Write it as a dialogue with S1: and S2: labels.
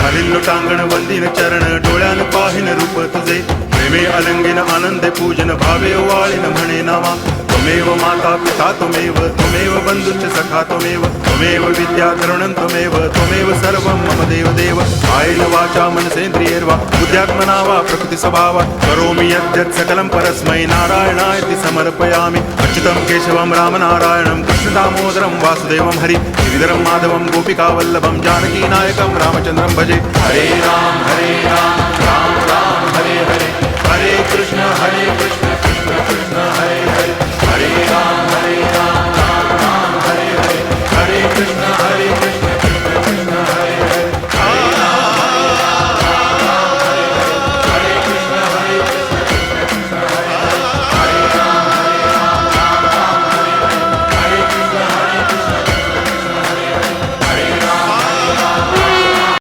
S1: घालील लोटांगण वंदीन चरण डोळ्यान पाहिन रूप तुझे प्रेमे अलंगिन आनंदे पूजन भावे वाळीन म्हणे नावा त्वमेव माता पिता त्वमेव बंधुश्च सखा त्वमेव विद्या तरुणं त्वमेव सर्वं मम देव कायेन वाचा मनसेन्द्रियैर्वा बुद्ध्यात्मना वा प्रकृति स्वभावा करोमि यद्यत् सकलं परस्मै नारायणायति समर्पयामि अच्युतं केशवं रामनारायणं कृष्णदामोदरं वासुदेवं हरि गिरिधरं माधवं गोपिकावल्लभं जानकीनायकं रामचन्द्रं भजे हरे राम राम राम हरे हरे हरे कृष्ण